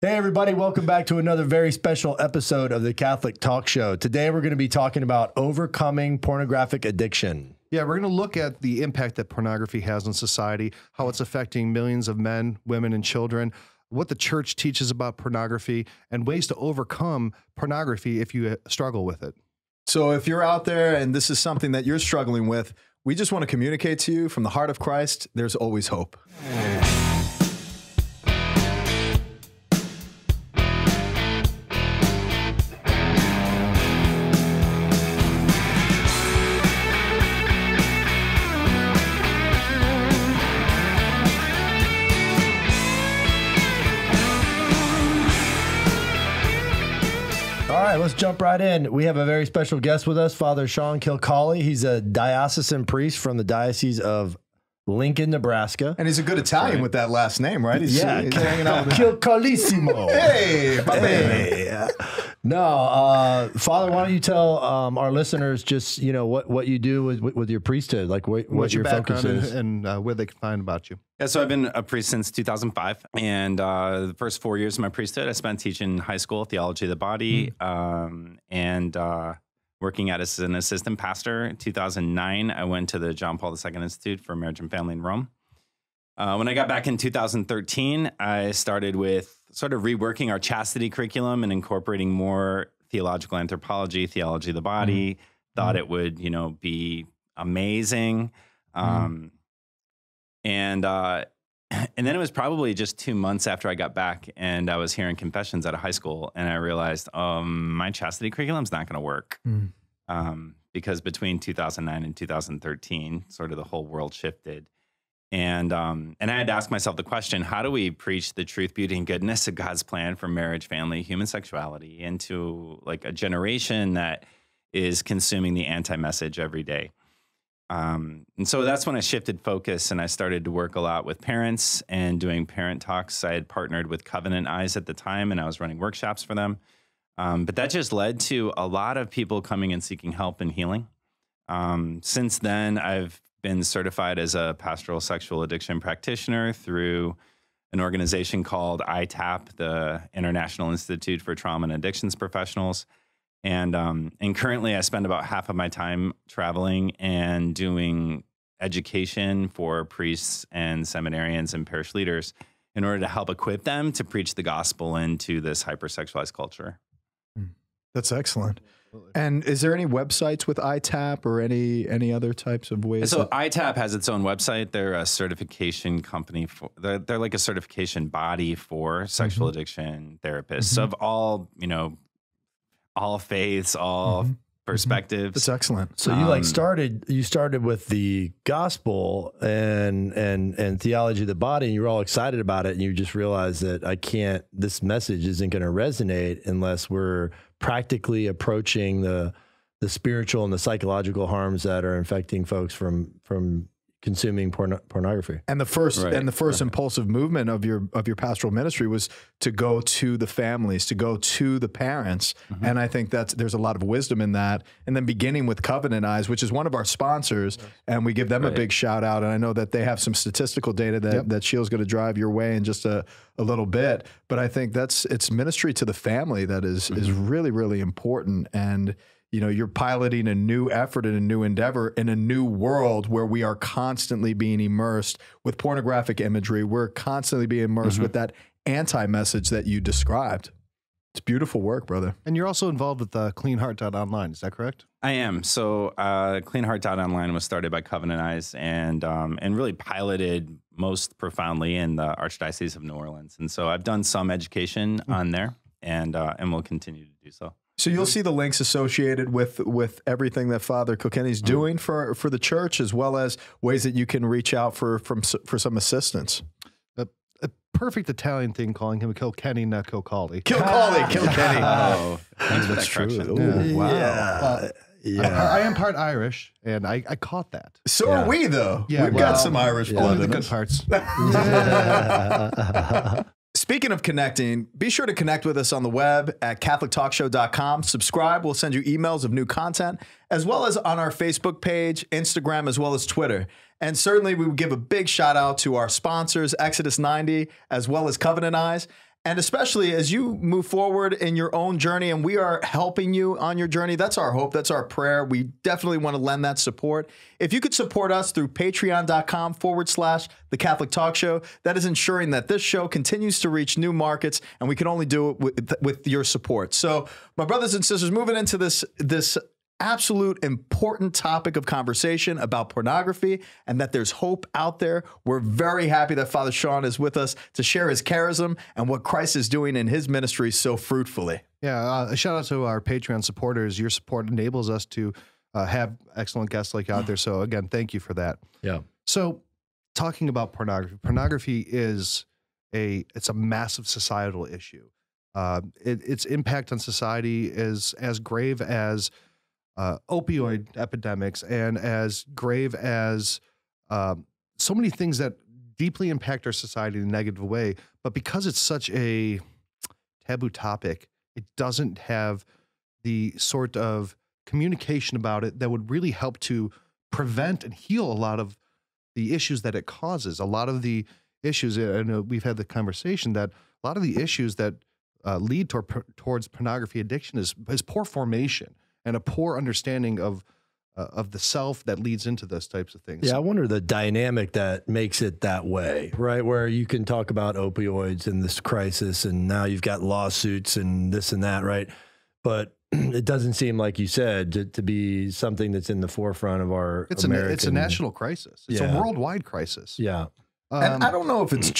Hey, everybody. Welcome back to another very special episode of the Catholic Talk Show. Today, we're going to be talking about overcoming pornographic addiction. Yeah, we're going to look at the impact that pornography has on society, how it's affecting millions of men, women, and children, what the church teaches about pornography, and ways to overcome pornography if you struggle with it. So if you're out there and this is something that you're struggling with, we just want to communicate to you from the heart of Christ, there's always hope. All right, let's jump right in. We have a very special guest with us, Father Sean Kilcawley. He's a diocesan priest from the Diocese of Lincoln, Nebraska. And he's a good Italian with that last name, right? He's hanging out with Kilcawlissimo. Hey. No, Father, why don't you tell our listeners just, you know, what you do with your priesthood, like what your focus is. And where they can find about you. Yeah, so I've been a priest since 2005, and the first 4 years of my priesthood, I spent teaching high school theology of the body, and working as an assistant pastor. In 2009, I went to the John Paul II Institute for Marriage and Family in Rome. When I got back in 2013, I started with sort of reworking our chastity curriculum and incorporating more theological anthropology, theology of the body. Thought it would, you know, be amazing. And then it was probably just 2 months after I got back and I was hearing confessions out of high school, and I realized my chastity curriculum's not going to work. Because between 2009 and 2013, sort of the whole world shifted. And I had to ask myself the question, how do we preach the truth, beauty, and goodness of God's plan for marriage, family, human sexuality into like a generation that is consuming the anti-message every day? And so that's when I shifted focus and I started to work a lot with parents and doing parent talks. I had partnered with Covenant Eyes at the time and I was running workshops for them. But that just led to a lot of people coming and seeking help and healing. Since then, I've been certified as a pastoral sexual addiction practitioner through an organization called ITAP, the International Institute for Trauma and Addictions Professionals. And currently I spend about half of my time traveling and doing education for priests and seminarians and parish leaders in order to help equip them to preach the gospel into this hypersexualized culture. That's excellent. And is there any websites with ITAP or any other types of ways? So ITAP has its own website. They're a certification company they're like a certification body for sexual addiction therapists of all, you know, all faiths, all perspectives. That's excellent. So you started with the gospel and theology of the body, and you were all excited about it, and you just realized that this message isn't going to resonate unless we're practically approaching the spiritual and the psychological harms that are infecting folks from consuming pornography. And the first impulsive movement of your pastoral ministry was to go to the families, to go to the parents. And I think there's a lot of wisdom in that. And then beginning with Covenant Eyes, which is one of our sponsors, and we give them a big shout out. And I know that they have some statistical data that Sheil's going to drive your way in just a little bit. But I think it's ministry to the family that is really, really important. And you know, you're piloting a new effort and a new endeavor in a new world where we are constantly being immersed with pornographic imagery. We're constantly being immersed with that anti-message that you described. It's beautiful work, brother. And you're also involved with cleanheart.online, is that correct? I am. So cleanheart.online was started by Covenant Eyes and really piloted most profoundly in the Archdiocese of New Orleans. And so I've done some education on there and will continue to do so. So you'll see the links associated with everything that Father Kilcawley's doing for the church, as well as ways that you can reach out for some assistance. A perfect Italian thing calling him Kilkenny, not Kilcawley. Kilkenny. Oh, thanks for that correction. Ooh, wow. I am part Irish, and I caught that. So are we, though. Yeah, we've got some Irish blood only in the good us. parts. Speaking of connecting, be sure to connect with us on the web at CatholicTalkShow.com. Subscribe. We'll send you emails of new content, as well as on our Facebook page, Instagram, as well as Twitter. And certainly we would give a big shout out to our sponsors, Exodus 90, as well as Covenant Eyes. And especially as you move forward in your own journey, and we are helping you on your journey, that's our hope, that's our prayer. We definitely want to lend that support. If you could support us through patreon.com/The Catholic Talk Show, that is ensuring that this show continues to reach new markets, and we can only do it with your support. So, my brothers and sisters, moving into this absolute important topic of conversation about pornography and that there's hope out there. We're very happy that Father Sean is with us to share his charism and what Christ is doing in his ministry so fruitfully. Yeah, a shout out to our Patreon supporters. Your support enables us to have excellent guests like you out there. So again, thank you for that. Yeah. So talking about pornography, pornography is it's a massive societal issue. Its impact on society is as grave as opioid epidemics and as grave as so many things that deeply impact our society in a negative way. But because it's such a taboo topic, it doesn't have the sort of communication about it that would really help to prevent and heal a lot of the issues that it causes. A lot of the issues, and we've had the conversation that a lot of the issues that lead towards pornography addiction is poor formation and a poor understanding of the self that leads into those types of things. Yeah, I wonder the dynamic that makes it that way, right? Where you can talk about opioids and this crisis, and now you've got lawsuits and this and that, right? But it doesn't seem, like you said, to be something that's in the forefront of our American... It's a national crisis. It's a worldwide crisis. Yeah. And I don't know if it's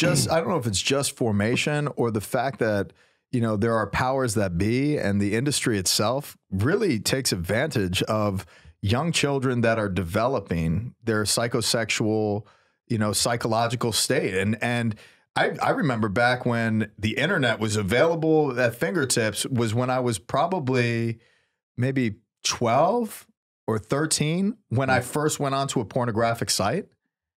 just formation or the fact that, you know, there are powers that be and the industry itself really takes advantage of young children that are developing their psychosexual, you know, psychological state. And I remember back when the internet was available at fingertips was when I was probably maybe 12 or 13 when I first went onto a pornographic site.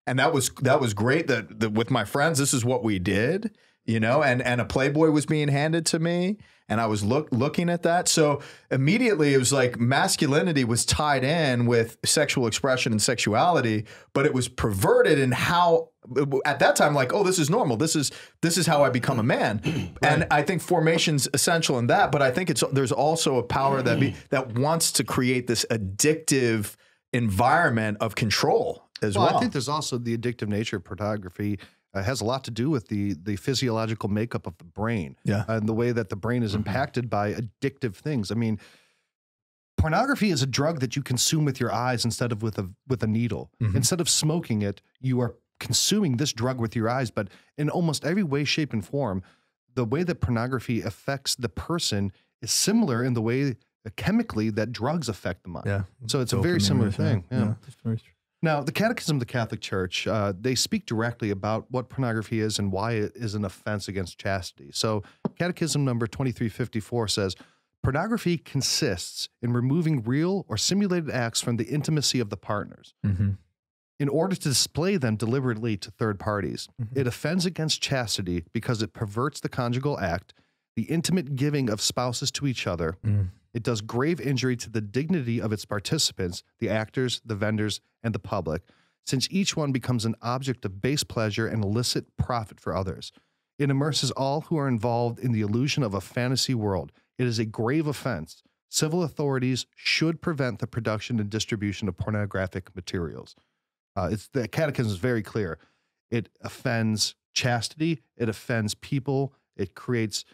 And that was great that with my friends, this is what we did. You know, and a Playboy was being handed to me, and I was looking at that. So immediately it was like masculinity was tied in with sexual expression and sexuality, but it was perverted in how at that time, like, oh, this is normal. This is how I become a man. Right. And I think formation's essential in that, but I think there's also a power that wants to create this addictive environment of control as well. I think there's also the addictive nature of pornography. Has a lot to do with the physiological makeup of the brain, and the way that the brain is impacted by addictive things. I mean, pornography is a drug that you consume with your eyes instead of with a needle. Instead of smoking it, you are consuming this drug with your eyes. But in almost every way, shape, and form, the way that pornography affects the person is similar in the way chemically that drugs affect the mind. Yeah. So it's a very similar thing. Yeah. Now, the Catechism of the Catholic Church, they speak directly about what pornography is and why it is an offense against chastity. So Catechism number 2354 says, pornography consists in removing real or simulated acts from the intimacy of the partners in order to display them deliberately to third parties. It offends against chastity because it perverts the conjugal act, the intimate giving of spouses to each other. It does grave injury to the dignity of its participants, the actors, the vendors, and the public, since each one becomes an object of base pleasure and illicit profit for others. It immerses all who are involved in the illusion of a fantasy world. It is a grave offense. Civil authorities should prevent the production and distribution of pornographic materials. The Catechism is very clear. It offends chastity. It offends people. It creates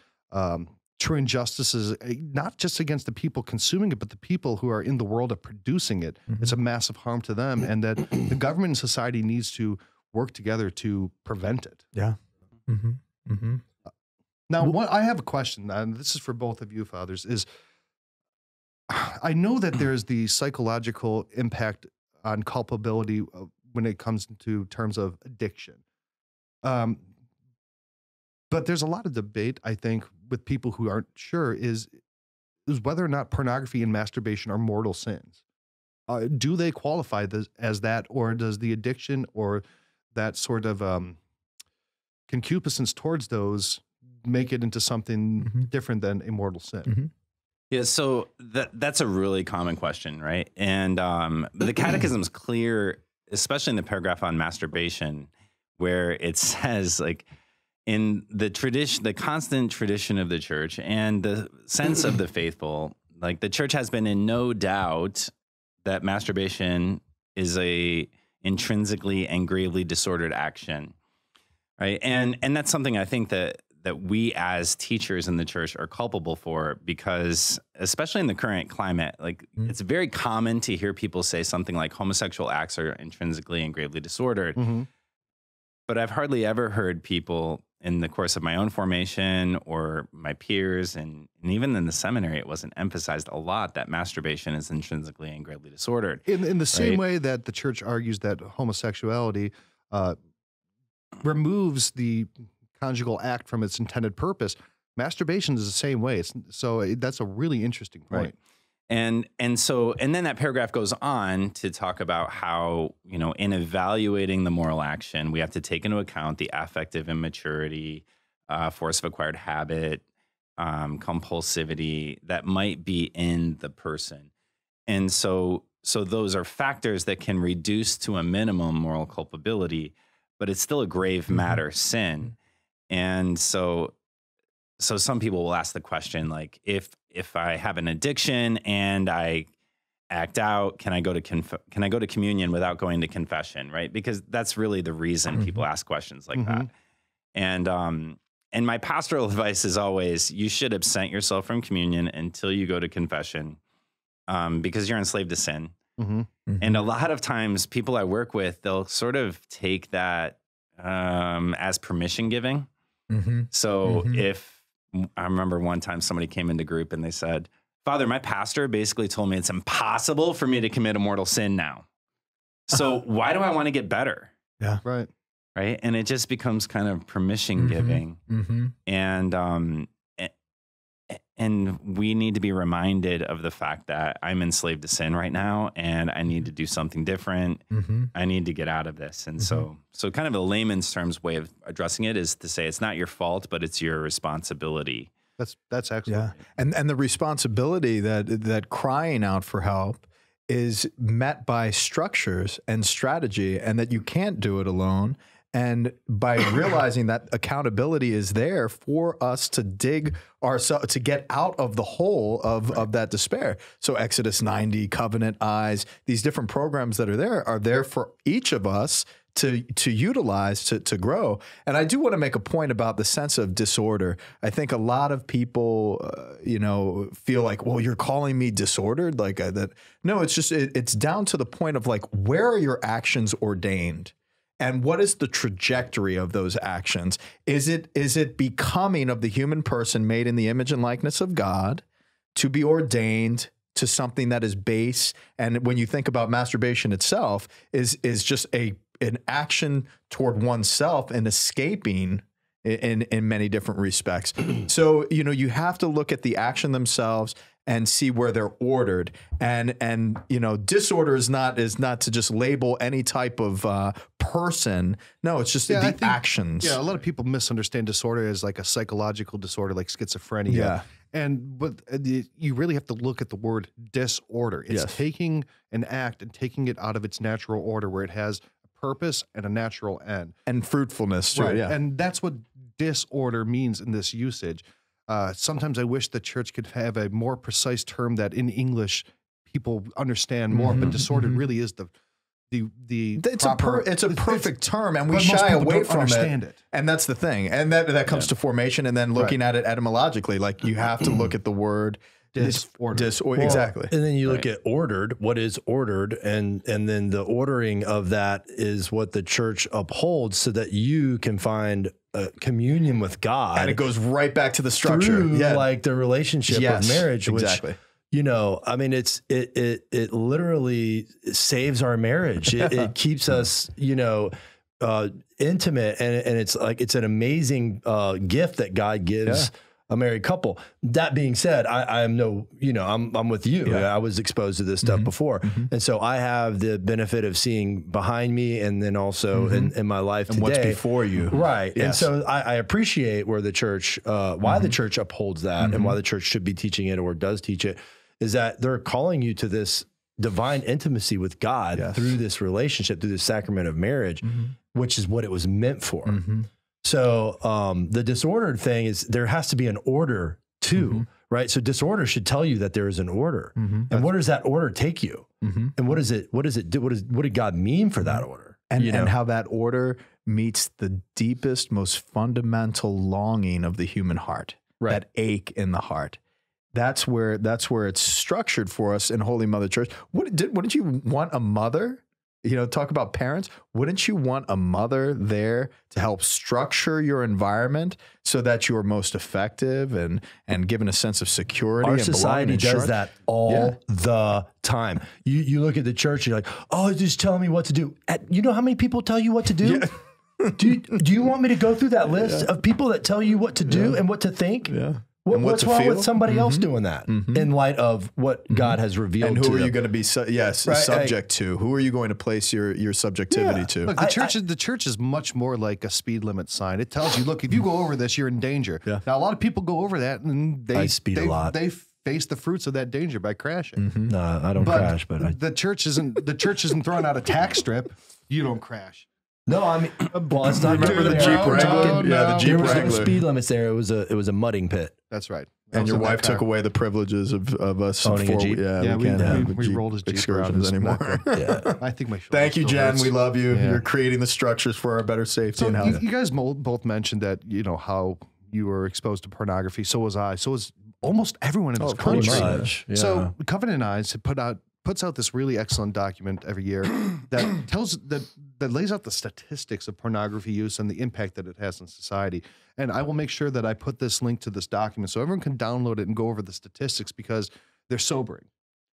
true injustices, not just against the people consuming it, but the people who are in the world of producing it. It's a massive harm to them, and that the government and society needs to work together to prevent it. Yeah. Now, I have a question, and this is for both of you, fathers, is I know that there's the psychological impact on culpability when it comes to terms of addiction. But there's a lot of debate, I think, with people who aren't sure is whether or not pornography and masturbation are mortal sins. Do they qualify as that, or does the addiction or that sort of concupiscence towards those make it into something different than a mortal sin? Yeah, so that's a really common question, right? And the Catechism is clear, especially in the paragraph on masturbation, where it says, like, in the tradition, the constant tradition of the church and the sense of the faithful, like the church has been in no doubt that masturbation is a intrinsically and gravely disordered action, right? And that's something I think that we as teachers in the church are culpable for, because especially in the current climate, like it's very common to hear people say something like homosexual acts are intrinsically and gravely disordered. But I've hardly ever heard people in the course of my own formation or my peers, and even in the seminary, it wasn't emphasized a lot that masturbation is intrinsically and gravely disordered. In the same way that the church argues that homosexuality removes the conjugal act from its intended purpose, masturbation is the same way. That's a really interesting point. Right. And then that paragraph goes on to talk about how, you know, in evaluating the moral action, we have to take into account the affective immaturity, force of acquired habit, compulsivity that might be in the person. And so those are factors that can reduce to a minimum moral culpability, but it's still a grave matter sin. And so some people will ask the question, like, if I have an addiction and I act out, can I go to communion without going to confession, right? Because that's really the reason people ask questions like that. And my pastoral advice is always, you should absent yourself from communion until you go to confession, because you're enslaved to sin. And a lot of times people I work with, they'll sort of take that as permission giving. So if I remember one time somebody came into group and they said, Father, my pastor basically told me it's impossible for me to commit a mortal sin now. So why do I want to get better? Yeah. Right. Right. And it just becomes kind of permission giving. And we need to be reminded of the fact that I'm enslaved to sin right now and I need to do something different. I need to get out of this. And so kind of a layman's terms way of addressing it is to say it's not your fault, but it's your responsibility. That's excellent. Yeah. And the responsibility that crying out for help is met by structures and strategy, and that you can't do it alone. And by realizing that accountability is there for us to dig ourselves, to get out of the hole of that despair. So Exodus 90, Covenant Eyes, these different programs that are there for each of us to utilize, to grow. And I do want to make a point about the sense of disorder. I think a lot of people, feel like, well, you're calling me disordered, like that. No, it's just, it's down to the point of like, where are your actions ordained? And what is the trajectory of those actions? Is it becoming of the human person made in the image and likeness of God to be ordained to something that is base? And when you think about masturbation itself, is just an action toward oneself and escaping in many different respects. So, you have to look at the action themselves and see where they're ordered. And disorder is not to just label any type of person. No, it's just the actions. Yeah, a lot of people misunderstand disorder as like a psychological disorder, like schizophrenia. Yeah. But you really have to look at the word disorder. It's taking an act and taking it out of its natural order, where it has a purpose and a natural end. And fruitfulness too, right. Yeah. And that's what disorder means in this usage. Sometimes I wish the church could have a more precise term that in English people understand more, but disordered really is it's a perfect term, and we shy away from it. And that's the thing. And that comes to formation, and then looking at it etymologically, like you have to look at the word disorder. Exactly. And then you look at ordered, what is ordered, and then the ordering of that is what the church upholds so that you can find communion with God. And it goes right back to the structure. Through, like the relationship of marriage, exactly. Which, I mean, it literally saves our marriage. It keeps us, intimate, and it's like, it's an amazing gift that God gives a married couple. That being said, I'm with you. Yeah. I was exposed to this stuff before. And so I have the benefit of seeing behind me, and then also in my life and today. What's before you. Right. Yes. And so I appreciate where the church, why the church upholds that, and why the church should be teaching it or does teach it, is that they're calling you to this divine intimacy with God through this relationship, through this sacrament of marriage, which is what it was meant for. So the disordered thing is there has to be an order too, right? So disorder should tell you that there is an order. And where does that order take you? And what does it do? What did God mean for that order? And how that order meets the deepest, most fundamental longing of the human heart, that ache in the heart. That's where it's structured for us in Holy Mother Church. Wouldn't you want a mother? Talk about parents. Wouldn't you want a mother there to help structure your environment so that you're most effective and given a sense of security? Our and society does that all the time. You look at the church, you're like, oh, just telling me what to do. You know how many people tell you what to do? Do you want me to go through that list of people that tell you what to do and what to think? Yeah. What's wrong with somebody else doing that in light of what God has revealed? And who are you going to be subject to? Who are you going to place your subjectivity to? Look, the church is much more like a speed limit sign. It tells you, look, if you go over this, you're in danger. Yeah. Now, a lot of people go over that and they speed a lot. They face the fruits of that danger by crashing. No, I don't crash, but the church isn't throwing out a tack strip. You don't crash. No, I mean, well, it's not. Remember the Jeep Wrangler? Yeah, the Jeep Wrangler. There was no speed limits there. It was a mudding pit. That's right. And your wife took away the privileges of us owning a Jeep. Yeah, we can't have we rolled his Jeep excursions anymore. I think my Thank you, Jen. We love you. Yeah. You're creating the structures for our better safety and health. You guys both mentioned that how you were exposed to pornography. So was I. So was almost everyone in this country. Much. Yeah. So Covenant Eyes puts out this really excellent document every year that lays out the statistics of pornography use and the impact that it has on society. And I will make sure that I put this link to this document so everyone can download it and go over the statistics because they're sobering.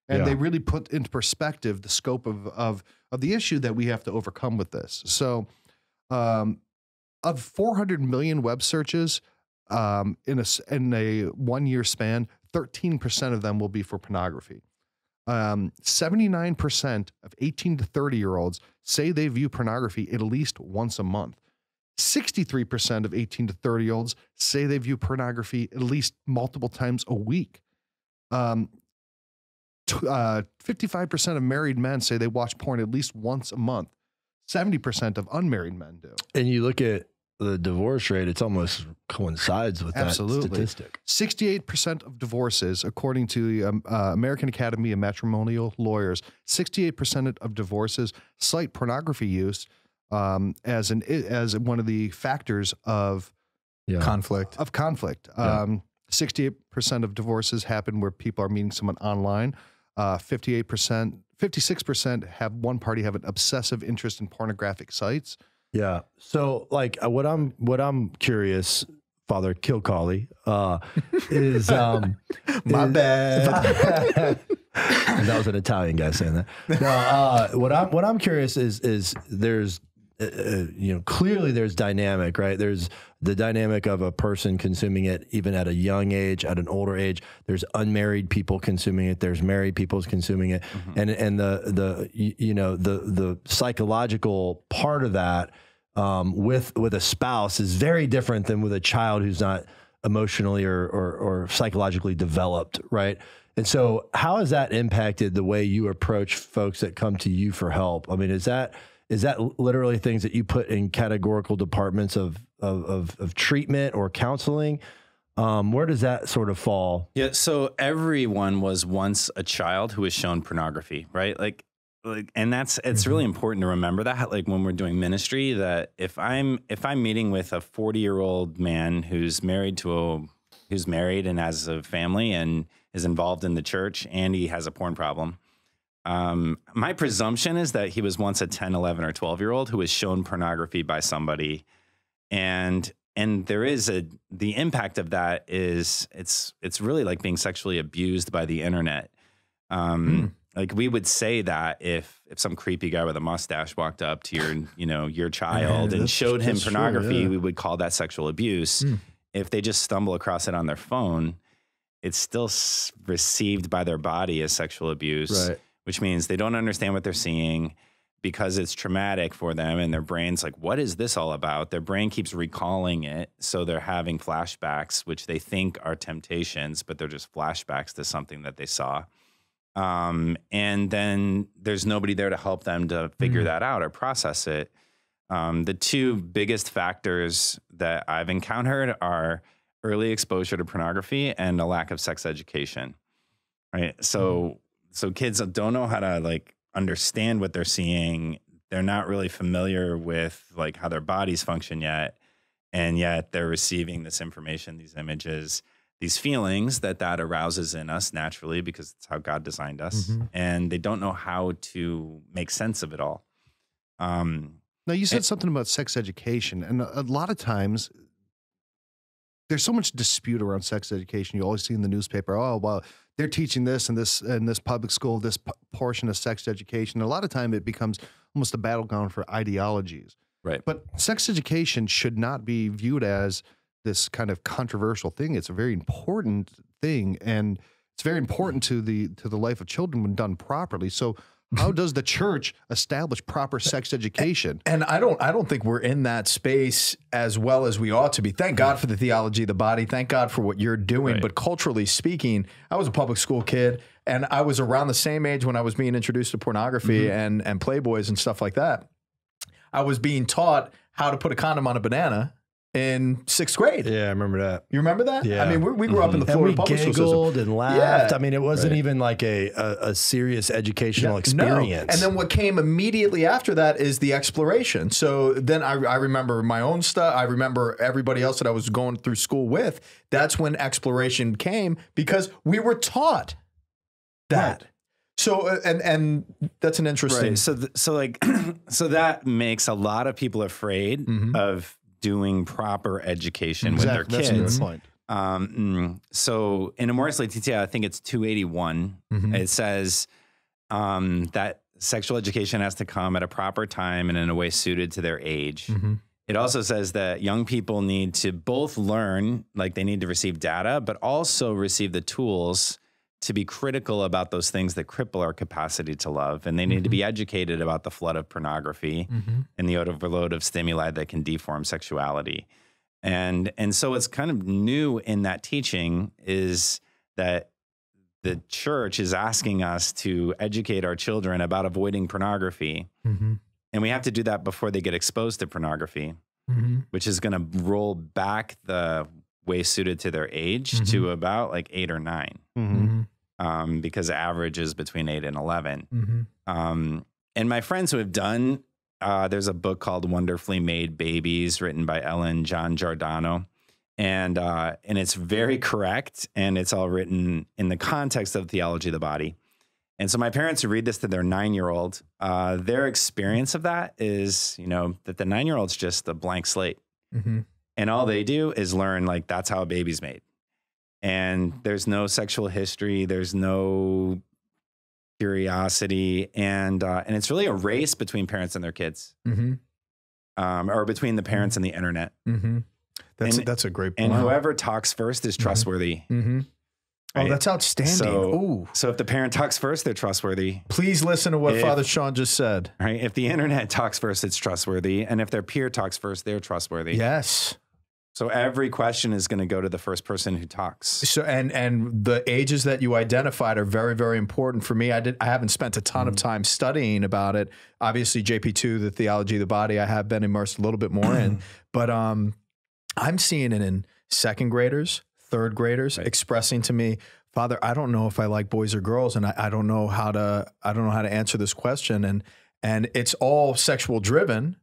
And they really put into perspective the scope of the issue that we have to overcome with this. So of 400 million web searches in a 1 year span, 13% of them will be for pornography. 79% of 18 to 30-year-olds say they view pornography at least once a month. 63% of 18 to 30-year-olds say they view pornography at least multiple times a week. 55% of married men say they watch porn at least once a month. 70% of unmarried men do. And you look at the divorce rate, it's almost coincides with that statistic. 68% of divorces, according to the American Academy of Matrimonial Lawyers, 68% of divorces cite pornography use as one of the factors of conflict. 68% of divorces happen where people are meeting someone online. 56% have one party have an obsessive interest in pornographic sites. Yeah. So like what I'm curious, Father Kilcawley, is my bad. That was an Italian guy saying that. No, what I'm curious is there's clearly there's dynamic, right? There's the dynamic of a person consuming it even at a young age, at an older age. There's unmarried people consuming it. There's married people consuming it, and the psychological part of that with a spouse is very different than with a child who's not emotionally or psychologically developed, right? And so, how has that impacted the way you approach folks that come to you for help? I mean, is that literally things that you put in categorical departments of treatment or counseling? Where does that sort of fall? Yeah. So everyone was once a child who was shown pornography, right? Like, and it's really important to remember that, like when we're doing ministry, that if I'm meeting with a 40-year-old man who's married and has a family and is involved in the church and he has a porn problem, my presumption is that he was once a 10, 11, or 12-year-old who was shown pornography by somebody. And there is the impact of that is it's really like being sexually abused by the internet. Like we would say that if some creepy guy with a mustache walked up to your child and showed him pornography, we would call that sexual abuse. If they just stumble across it on their phone, it's still received by their body as sexual abuse. Right. Which means they don't understand what they're seeing because it's traumatic for them, and their brain's like, what is this all about? Their brain keeps recalling it, so they're having flashbacks, which they think are temptations, but they're just flashbacks to something that they saw. And then there's nobody there to help them to figure that out or process it. The two biggest factors that I've encountered are early exposure to pornography and a lack of sex education. Right. So kids don't know how to like understand what they're seeing. They're not really familiar with like how their bodies function yet. And yet they're receiving this information, these images, these feelings that arouses in us naturally because it's how God designed us. And they don't know how to make sense of it all. Now, you said something about sex education, and a lot of times there's so much dispute around sex education. You always see in the newspaper, oh, well, they're teaching this in this public school, this portion of sex education. A lot of time it becomes almost a battleground for ideologies. Right. But sex education should not be viewed as this kind of controversial thing. It's a very important thing, and it's very important to the life of children when done properly. So how does the church establish proper sex education? And I don't think we're in that space as well as we ought to be. Thank God for the theology of the body. Thank God for what you're doing. Right. But culturally speaking, I was a public school kid, and I was around the same age when I was being introduced to pornography and Playboys and stuff like that. I was being taught how to put a condom on a banana in 6th grade. Yeah, I remember that. You remember that? Yeah. I mean, we grew up in the And Florida we public school giggled system. and laughed. I mean, it wasn't even like a serious educational experience. No. And then what came immediately after that is the exploration. So then I remember my own stuff. I remember everybody else that I was going through school with. That's when exploration came because we were taught that. Right. So, and that's an interesting. Right. So that makes a lot of people afraid of doing proper education with their kids. That's a good point. So in Amoris Laetitia, I think it's 281. It says that sexual education has to come at a proper time and in a way suited to their age. It also says that young people need to both learn, like they need to receive data, but also receive the tools to be critical about those things that cripple our capacity to love. And they need to be educated about the flood of pornography and the overload of stimuli that can deform sexuality. And so it's kind of new in that teaching is that the church is asking us to educate our children about avoiding pornography. And we have to do that before they get exposed to pornography, which is going to roll back the way suited to their age to about like 8 or 9. Because average is between 8 and 11. And my friends who have done, there's a book called Wonderfully Made Babies written by Ellen John Giordano. And it's very correct. And it's all written in the context of theology of the body. And so my parents who read this to their 9-year-old, their experience of that is, that the 9-year-old's just a blank slate. And all they do is learn like that's how a baby's made. And there's no sexual history. There's no curiosity. And it's really a race between parents and their kids. Or between the parents and the internet. That's a great point. And whoever talks first is trustworthy. Right? Oh, that's outstanding. So if the parent talks first, they're trustworthy. Please listen to what Father Sean just said. Right? If the internet talks first, it's trustworthy. And if their peer talks first, they're trustworthy. Yes. So every question is going to go to the first person who talks. So and the ages that you identified are very, very important for me. I haven't spent a ton of time studying about it. Obviously, JP2, the theology of the body, I have been immersed a little bit more in. But I'm seeing it in 2nd graders, 3rd graders expressing to me, Father, I don't know if I like boys or girls, and I don't know how to answer this question. And it's all sexual driven.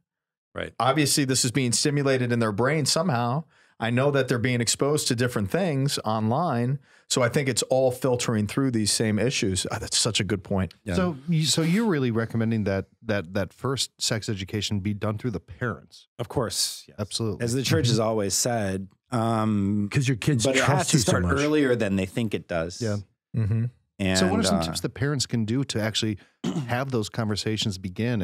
Right. Obviously, this is being stimulated in their brain somehow. I know that they're being exposed to different things online. So I think it's all filtering through these same issues. That's such a good point. Yeah. So you're really recommending that first sex education be done through the parents? Of course. Yes. Absolutely. As the church has always said. Because your kids but it has trust to you so start much. earlier than they think it does. Yeah. And so what are some tips that parents can do to actually have those conversations begin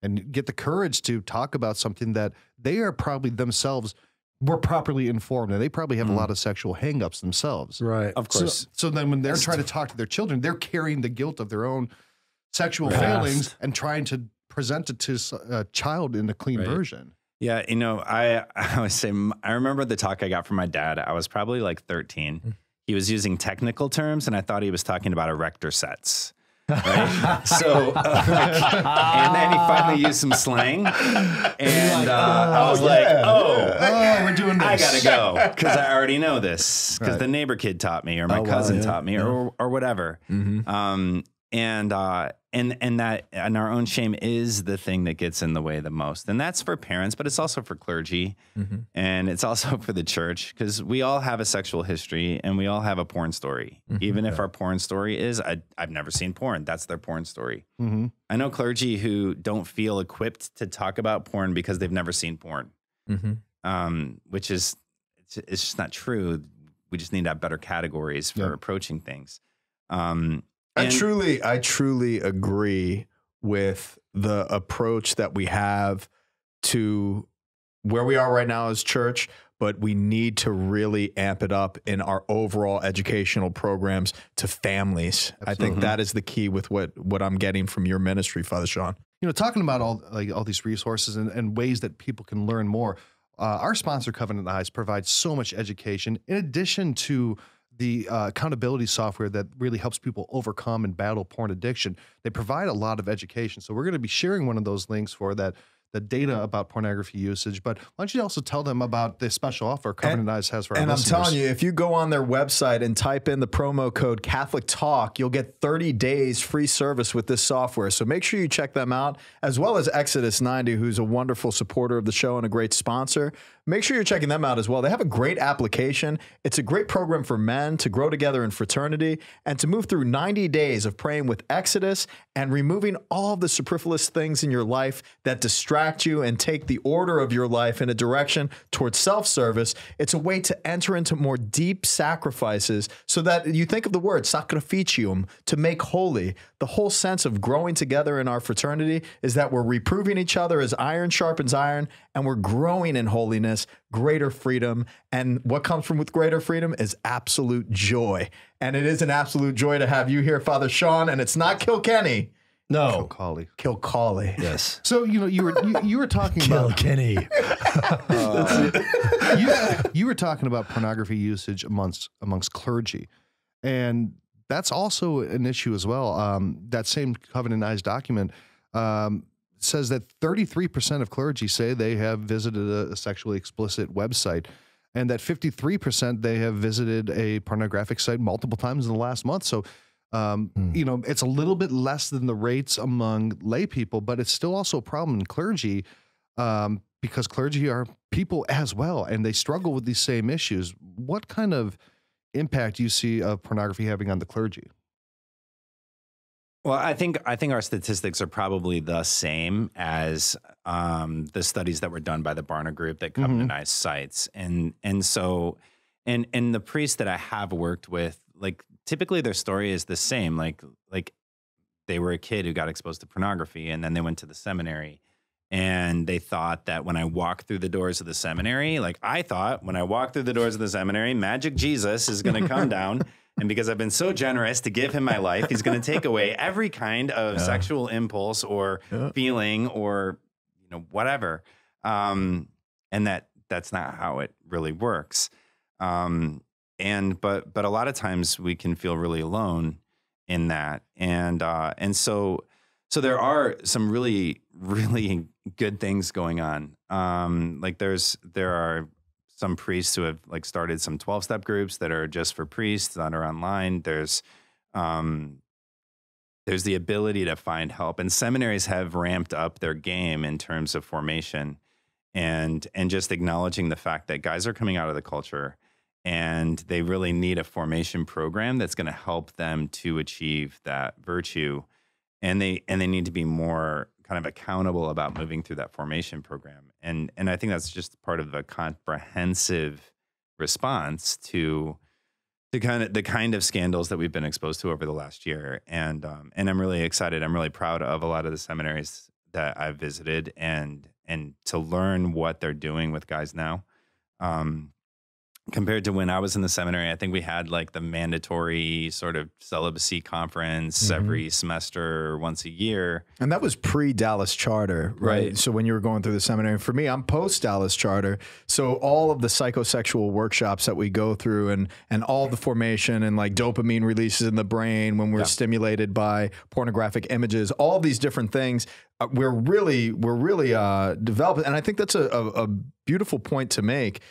and get the courage to talk about something that they are probably themselves were properly informed, and they probably have a lot of sexual hangups themselves. Right. Of course. So then when they're trying to talk to their children, they're carrying the guilt of their own sexual failings and trying to present it to a child in a clean version. Yeah. I always say, I remember the talk I got from my dad. I was probably like 13. He was using technical terms, and I thought he was talking about erector sets. right? So, and then he finally used some slang, and I was like, we're doing this. I gotta go because I already know this because the neighbor kid taught me, or my cousin taught me, or whatever. And our own shame is the thing that gets in the way the most. And that's for parents, but it's also for clergy, and it's also for the church, because we all have a sexual history and we all have a porn story. Even if our porn story is, I've never seen porn. That's their porn story. I know clergy who don't feel equipped to talk about porn because they've never seen porn, which is, it's just not true. We just need to have better categories for approaching things. I truly agree with the approach that we have to where we are right now as church, but we need to really amp it up in our overall educational programs to families. Absolutely. I think that is the key with what I'm getting from your ministry, Father Sean. You know, talking about all these resources and ways that people can learn more, our sponsor, Covenant Eyes, provides so much education in addition to the accountability software that really helps people overcome and battle porn addiction. They provide a lot of education. So we're going to be sharing one of those links for that, the data about pornography usage. But why don't you also tell them about the special offer Covenant Eyes has for our listeners? And I'm telling you, if you go on their website and type in the promo code Catholic Talk, you'll get 30 days free service with this software. So make sure you check them out, as well as Exodus 90, who's a wonderful supporter of the show and a great sponsor. Make sure you're checking them out as well. They have a great application. It's a great program for men to grow together in fraternity and to move through 90 days of praying with Exodus and removing all of the superfluous things in your life that distract you and take the order of your life in a direction towards self-service. It's a way to enter into more deep sacrifices so that you think of the word sacrificium, to make holy. The whole sense of growing together in our fraternity is that we're reproving each other as iron sharpens iron, and we're growing in holiness, greater freedom. And what comes from with greater freedom is absolute joy. And it is an absolute joy to have you here, Father Sean, and it's not Kilkenny. No. Kilcawley. Yes. So, you know, you were talking about Kilkenny. you were talking about pornography usage amongst clergy. And that's also an issue as well. That same Covenant Eyes document says that 33% of clergy say they have visited a sexually explicit website, and that 53% they have visited a pornographic site multiple times in the last month. So, you know, it's a little bit less than the rates among lay people, but it's still also a problem in clergy because clergy are people as well, and they struggle with these same issues. What kind of impact do you see of pornography having on the clergy? Well, I think our statistics are probably the same as the studies that were done by the Barna Group that Covenant Eyes cites, and so the priests that I have worked with, like, typically their story is the same. Like they were a kid who got exposed to pornography, and then they went to the seminary, and they thought that when I walked through the doors of the seminary, like I thought when I walked through the doors of the seminary, magic Jesus is going to come down. And because I've been so generous to give him my life, he's going to take away every kind of sexual impulse or feeling or, you know, whatever. And that's not how it really works. But a lot of times we can feel really alone in that. And so there are some really, really good things going on. Like there are some priests who have like started some 12-step groups that are just for priests that are online. There's the ability to find help, and seminaries have ramped up their game in terms of formation and just acknowledging the fact that guys are coming out of the culture and they really need a formation program that's going to help them to achieve that virtue. And they need to be more kind of accountable about moving through that formation program. And I think that's just part of a comprehensive response to the kind of scandals that we've been exposed to over the last year. And I'm really excited. I'm really proud of a lot of the seminaries that I've visited and to learn what they're doing with guys now. compared to when I was in the seminary, I think we had like the mandatory sort of celibacy conference every semester, once a year. And that was pre-Dallas Charter, right? So when you were going through the seminary, for me, I'm post-Dallas Charter. So all of the psychosexual workshops that we go through and all the formation and like dopamine releases in the brain when we're stimulated by pornographic images, all these different things, we're really developing. And I think that's a beautiful point to make.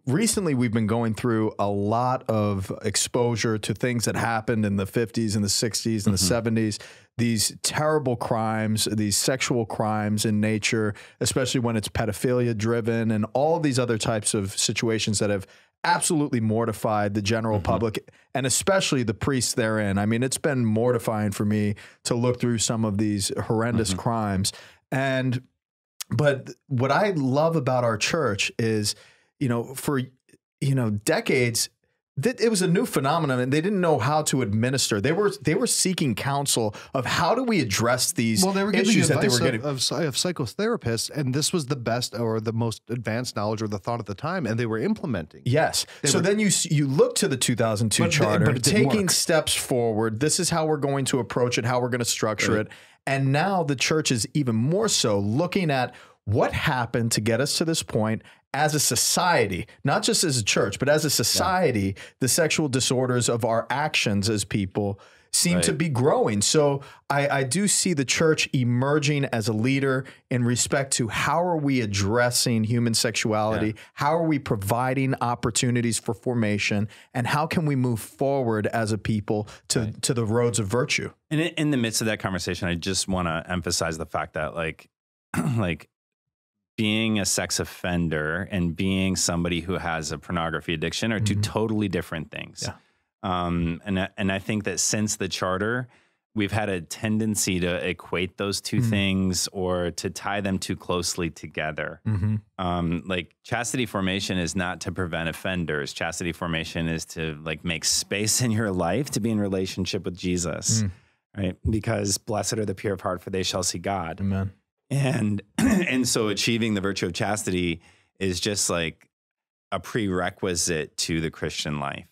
Recently, we've been going through a lot of exposure to things that happened in the 50s and the 60s and the 70s, these terrible crimes, these sexual crimes in nature, especially when it's pedophilia driven and all of these other types of situations that have absolutely mortified the general public and especially the priests therein. I mean, it's been mortifying for me to look through some of these horrendous crimes. But what I love about our church is, for, decades, it was a new phenomenon and they didn't know how to administer. They were seeking counsel of how do we address these issues that they were getting. Of psychotherapists, and this was the best or the most advanced knowledge or the thought at the time, and they were implementing. Yes. Then you look to the 2002 charter, taking steps forward. This is how we're going to approach it, how we're going to structure it. And now the church is even more so looking at what happened to get us to this point as a society, not just as a church, but as a society, the sexual disorders of our actions as people seem to be growing. So I do see the church emerging as a leader in respect to how are we addressing human sexuality? How are we providing opportunities for formation? And how can we move forward as a people to the roads of virtue? And in the midst of that conversation, I just want to emphasize the fact that like being a sex offender and being somebody who has a pornography addiction are two totally different things. And I think that since the charter, we've had a tendency to equate those two things or to tie them too closely together. Like chastity formation is not to prevent offenders. Chastity formation is to like make space in your life to be in relationship with Jesus, right? Because blessed are the pure of heart, for they shall see God. Amen. And so achieving the virtue of chastity is just like a prerequisite to the Christian life.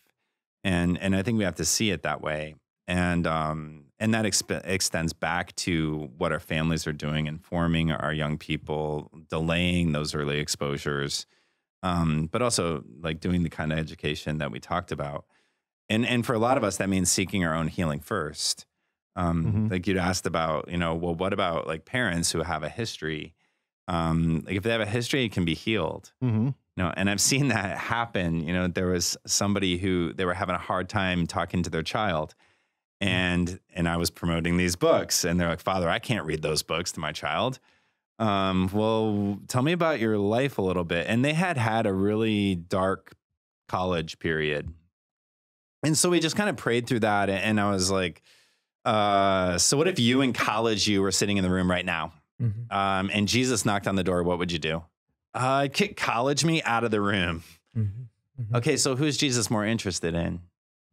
And I think we have to see it that way. And that extends back to what our families are doing, informing our young people, delaying those early exposures, but also like doing the kind of education that we talked about. And for a lot of us, that means seeking our own healing first. Like you'd asked about, well, what about like parents who have a history? Like if they have a history, it can be healed. And I've seen that happen. There was somebody who they were having a hard time talking to their child, and I was promoting these books, and they're like, "Father, I can't read those books to my child." Well, tell me about your life a little bit. And they had a really dark college period, and so we just kind of prayed through that. And I was like, so what if you in college, you were sitting in the room right now, and Jesus knocked on the door, what would you do? Kick college me out of the room. Okay, so who's Jesus more interested in?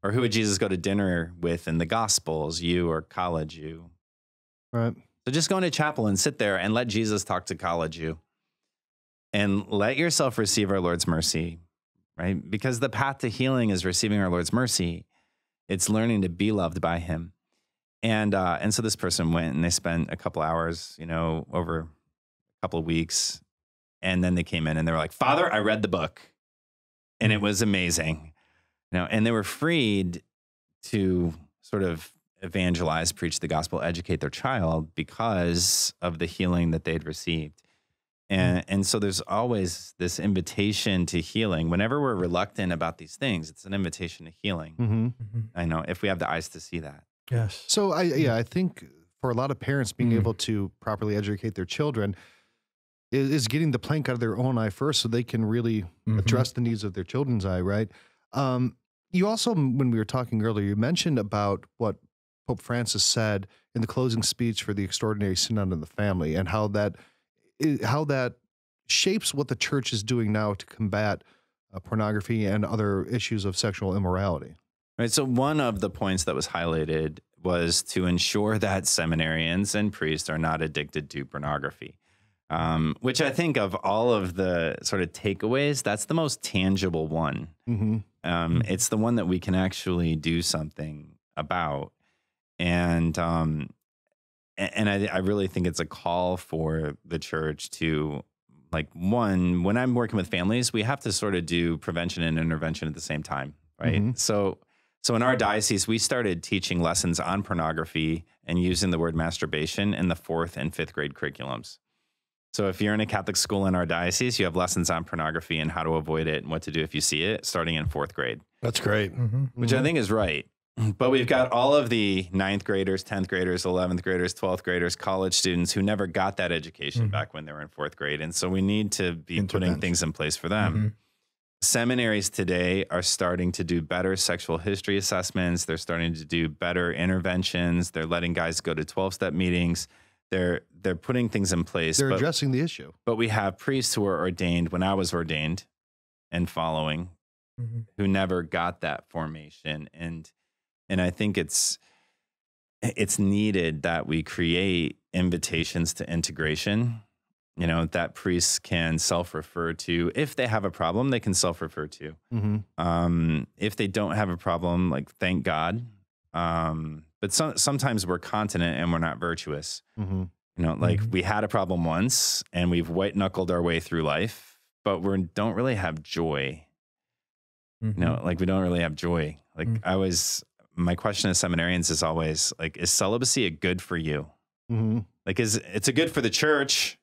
Or who would Jesus go to dinner with in the Gospels, you or college you? Right. So just go into chapel and sit there and let Jesus talk to college you. And let yourself receive our Lord's mercy, right? Because the path to healing is receiving our Lord's mercy. It's learning to be loved by him. And so this person went and they spent a couple hours, over a couple of weeks. And then they came in and they were like, "Father, I read the book and it was amazing." And they were freed to sort of evangelize, preach the gospel, educate their child because of the healing that they'd received. And so there's always this invitation to healing. Whenever we're reluctant about these things, it's an invitation to healing. I know, if we have the eyes to see that. Yes. So I think for a lot of parents, being able to properly educate their children is getting the plank out of their own eye first, so they can really address the needs of their children's eye. Right. You also, when we were talking earlier, you mentioned about what Pope Francis said in the closing speech for the Extraordinary Synod of the Family, and how that shapes what the church is doing now to combat pornography and other issues of sexual immorality. Right. So one of the points that was highlighted was to ensure that seminarians and priests are not addicted to pornography. Which I think of all of the sort of takeaways, that's the most tangible one. It's the one that we can actually do something about. And I really think it's a call for the church to, like, one, when I'm working with families, we have to sort of do prevention and intervention at the same time, right? So in our diocese, we started teaching lessons on pornography and using the word masturbation in the 4th and 5th grade curriculums. So if you're in a Catholic school in our diocese, you have lessons on pornography and how to avoid it and what to do if you see it, starting in 4th grade. That's great. Which I think is right. But we've got all of the 9th graders, 10th graders, 11th graders, 12th graders, college students who never got that education back when they were in 4th grade. And so we need to be putting things in place for them. Seminaries today are starting to do better sexual history assessments. They're starting to do better interventions. They're letting guys go to 12-step meetings. They're putting things in place. They're addressing the issue. But we have priests who are ordained when I was ordained and following who never got that formation. And I think it's needed that we create invitations to integration, you know, that priests can self-refer to. If they have a problem, they can self-refer to. If they don't have a problem, like, thank God. But sometimes we're continent and we're not virtuous. You know, like, we had a problem once and we've white-knuckled our way through life, but we don't really have joy. You know, like, we don't really have joy. Like, my question to seminarians is always, like, is celibacy a good for you? Like, it's a good for the church?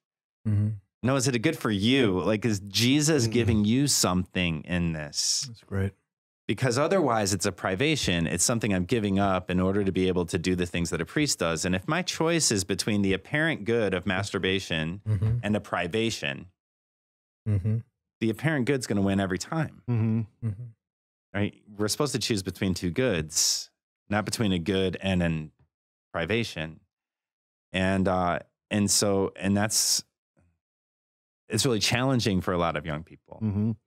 No, is it a good for you? Like, is Jesus giving you something in this? That's great. Because otherwise it's a privation. It's something I'm giving up in order to be able to do the things that a priest does. And if my choice is between the apparent good of masturbation and a privation, the apparent good's going to win every time. Right? We're supposed to choose between two goods, not between a good and a privation. And that's, it's really challenging for a lot of young people.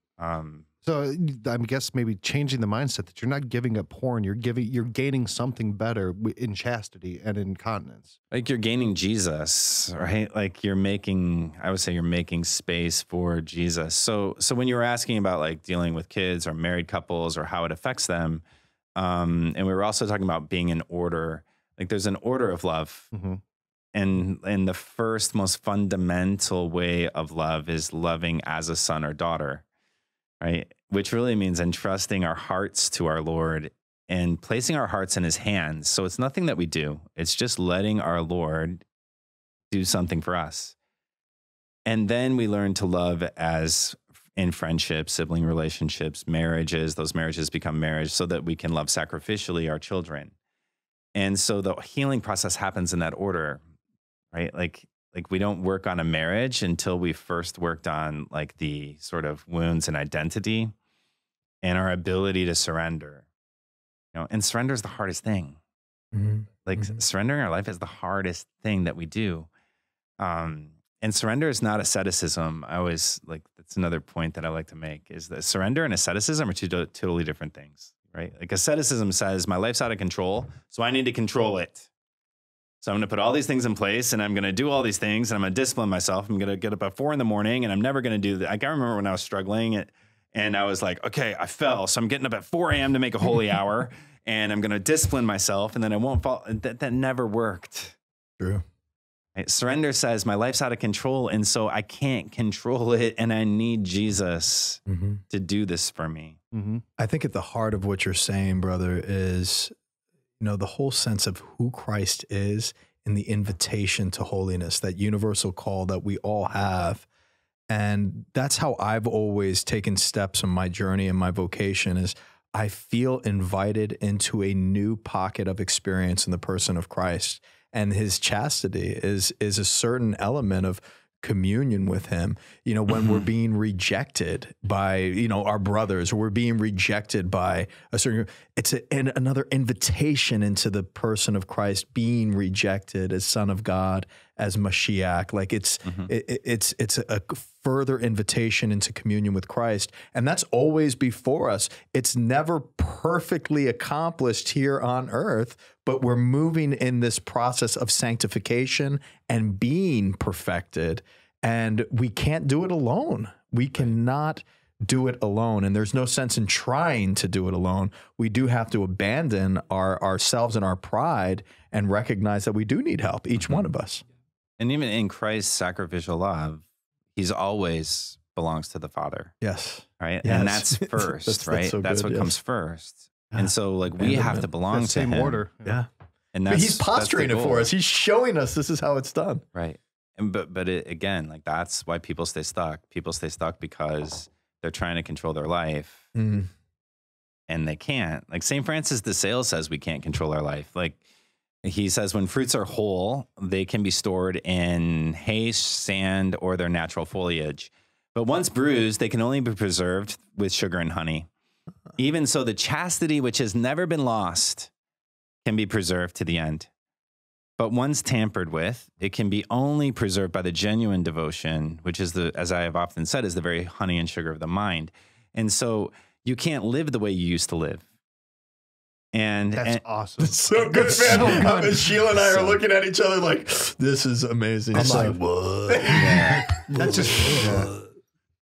So I guess maybe changing the mindset that you're not giving up porn, you're gaining something better in chastity and in continence. Like, you're gaining Jesus, right? Like, I would say you're making space for Jesus. So when you were asking about, like, dealing with kids or married couples or how it affects them, and we were also talking about being in order, like, there's an order of love. And the first most fundamental way of love is loving as a son or daughter, right? Which really means entrusting our hearts to our Lord and placing our hearts in his hands. So it's nothing that we do. It's just letting our Lord do something for us. And then we learn to love as in friendships, sibling relationships, marriages. Those marriages become marriage so that we can love sacrificially our children. And so the healing process happens in that order, right? Like we don't work on a marriage until we first worked on, like, the sort of wounds and identity and our ability to surrender. You know, and surrender is the hardest thing. Like, surrendering our life is the hardest thing that we do. And surrender is not asceticism. I always, like, that's another point that I like to make, is that surrender and asceticism are two totally different things, right? Like, asceticism says my life's out of control, so I need to control it. So I'm going to put all these things in place, and I'm going to do all these things, and I'm going to discipline myself. I'm going to get up at 4 a.m, and I'm never going to do that. I can remember when I was struggling, and I was like, okay, I fell, so I'm getting up at 4 a.m. to make a holy hour, and I'm going to discipline myself, and then I won't fall. That never worked. True. Right? Surrender says my life's out of control, and so I can't control it, and I need Jesus to do this for me. I think at the heart of what you're saying, brother, is, you know, the whole sense of who Christ is and the invitation to holiness, that universal call that we all have. And that's how I've always taken steps in my journey and my vocation, is I feel invited into a new pocket of experience in the person of Christ. And his chastity is a certain element of communion with him. You know, when we're being rejected by, you know, our brothers, or we're being rejected by a certain, it's another invitation into the person of Christ being rejected as Son of God, as Mashiach. Like, it's a further invitation into communion with Christ. And that's always before us. It's never perfectly accomplished here on earth, but we're moving in this process of sanctification and being perfected. And we can't do it alone. We cannot do it alone. And there's no sense in trying to do it alone. We do have to abandon ourselves and our pride and recognize that we do need help, each one of us. And even in Christ's sacrificial love, he's always belongs to the Father. Yes. Right. Yes. And that's first, right? so that's good, what comes first. And so like we have to belong to same him. order. Yeah. And But he's posturing it for us. He's showing us this is how it's done. Right. And but it, again, like that's why people stay stuck. People stay stuck because they're trying to control their life and they can't. Like St. Francis de Sales says we can't control our life. Like he says when fruits are whole, they can be stored in hay, sand, or their natural foliage. But once bruised, they can only be preserved with sugar and honey. Even so, the chastity which has never been lost can be preserved to the end. But once tampered with, it can be only preserved by the genuine devotion, which is as I have often said, is the very honey and sugar of the mind. And so you can't live the way you used to live. And that's awesome. It's so good, man. Sheila and I are looking at each other like, this is amazing. I'm like, what? That's just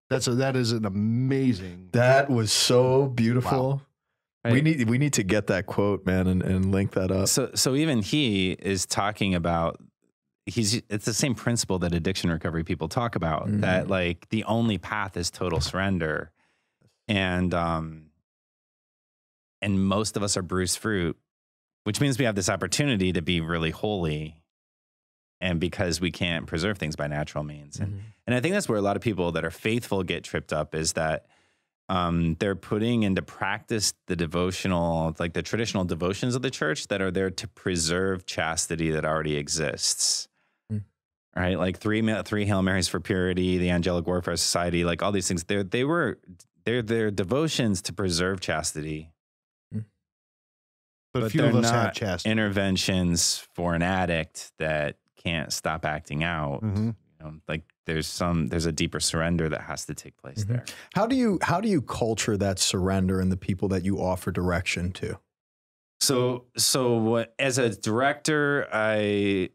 that is an amazing. That was so beautiful. Wow. Right. We need to get that quote, man, and link that up. So even he is talking about it's the same principle that addiction recovery people talk about, that like the only path is total surrender. And most of us are bruised fruit, which means we have this opportunity to be really holy. And because we can't preserve things by natural means. And I think that's where a lot of people that are faithful get tripped up, is that they're putting into practice the devotional, like the traditional devotions of the church that are there to preserve chastity that already exists. Right? Like three Hail Marys for purity, the Angelic Warfare Society, like all these things. They're devotions to preserve chastity. But few they're of us have not chastity. interventions for an addict that can't stop acting out. You know, like there's a deeper surrender that has to take place there. How do you culture that surrender in the people that you offer direction to? So as a director, I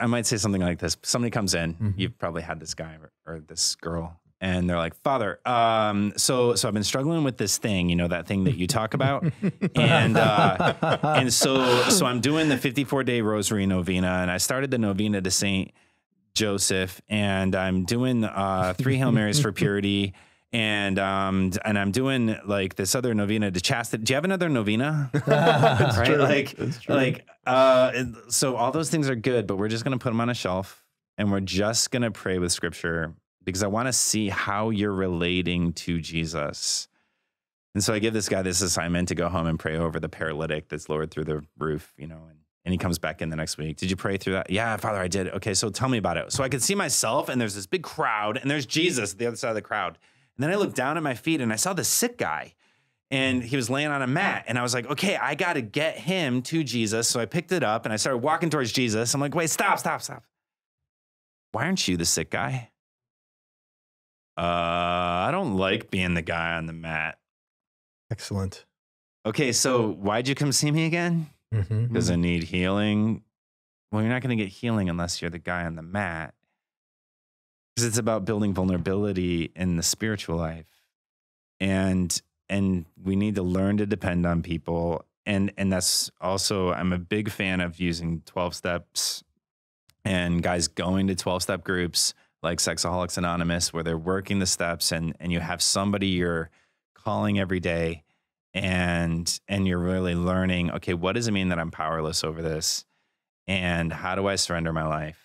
might say something like this. Somebody comes in, you've probably had this guy or this girl, and they're like, Father, so I've been struggling with this thing, you know, that thing that you talk about. and so I'm doing the 54-day rosary novena, and I started the novena to Saint Joseph, and I'm doing 3 Hail Marys for purity. And I'm doing like this other novena to chastity. Do you have another novena? Right? So all those things are good, but we're just going to put them on a shelf, and we're just going to pray with scripture, because I want to see how you're relating to Jesus. And so I give this guy this assignment to go home and pray over the paralytic that's lowered through the roof, you know, and he comes back in the next week. Did you pray through that? Yeah, Father, I did. Okay, so tell me about it. So I could see myself, and there's this big crowd, and there's Jesus at the other side of the crowd. And then I looked down at my feet, and I saw this sick guy, and he was laying on a mat. And I was like, okay, I got to get him to Jesus. So I picked it up, and I started walking towards Jesus. I'm like, wait, stop. Why aren't you the sick guy? I don't like being the guy on the mat. Excellent. Okay, so why'd you come see me again? Because I need healing. Well, you're not going to get healing unless you're the guy on the mat. Because it's about building vulnerability in the spiritual life. And we need to learn to depend on people. And that's also, I'm a big fan of using 12 steps and guys going to 12-step groups like Sexaholics Anonymous, where they're working the steps, and you have somebody you're calling every day, and you're really learning, okay, what does it mean that I'm powerless over this? And how do I surrender my life?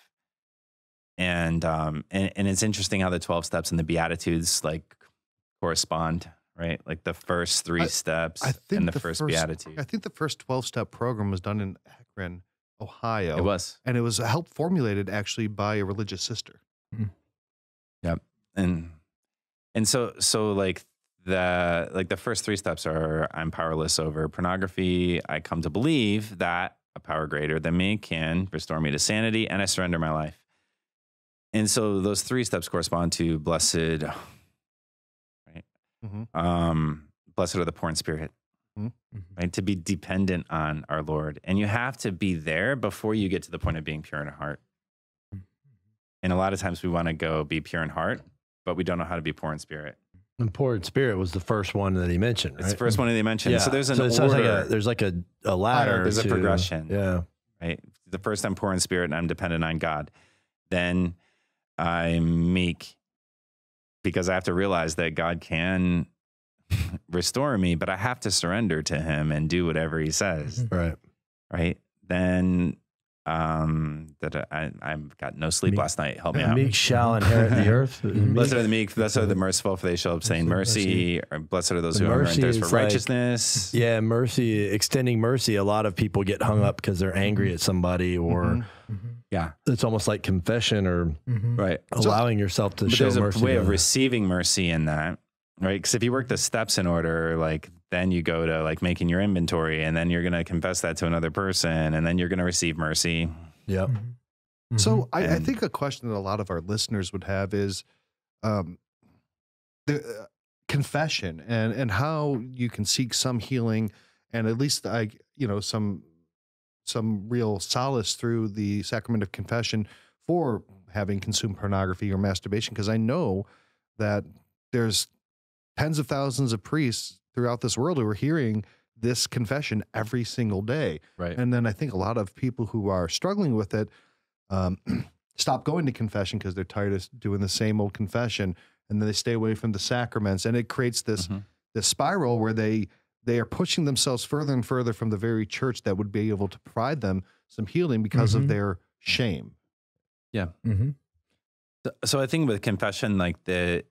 And it's interesting how the 12 steps and the Beatitudes like correspond, right? Like the first 3 steps and the first Beatitude. I think the first 12-step program was done in Akron, Ohio. It was. And it was helped formulated actually by a religious sister. Yep. And so like the first 3 steps are, I'm powerless over pornography. I come to believe that a power greater than me can restore me to sanity, and I surrender my life. And so those 3 steps correspond to blessed, right? Blessed are the poor in spirit, right? To be dependent on our Lord. And you have to be there before you get to the point of being pure in heart. And a lot of times we want to go be pure in heart, but we don't know how to be poor in spirit. And poor in spirit was the first one that he mentioned, right? It's the first one that he mentioned. Yeah. So there's an so it sounds order. like there's like a ladder. There's a progression. Yeah. Right. The first I'm poor in spirit and I'm dependent on God. Then I'm meek because I have to realize that God can restore me, but I have to surrender to him and do whatever he says. Right. Right. Then I've got no sleep last night. Help me out. Meek shall inherit the earth. Blessed are the meek, blessed are the merciful, for they shall obtain mercy. Or blessed are those who hunger and thirst for righteousness. Yeah, mercy, extending mercy. A lot of people get hung up because they're angry at somebody, or yeah, it's almost like confession or right, allowing yourself to show mercy. There's a way of others. receiving mercy in that, right? Because if you work the steps in order, like then you go to like making your inventory, and then you're going to confess that to another person, and then you're going to receive mercy. Yep. So I think a question that a lot of our listeners would have is the confession and how you can seek some healing and at least some real solace through the sacrament of confession for having consumed pornography or masturbation. Because I know that there's tens of thousands of priests throughout this world who are hearing this confession every single day. Right. And then I think a lot of people who are struggling with it stop going to confession because they're tired of doing the same old confession, and then they stay away from the sacraments, and it creates this this spiral where they are pushing themselves further and further from the very church that would be able to provide them some healing because of their shame. Yeah. So I think with confession, like the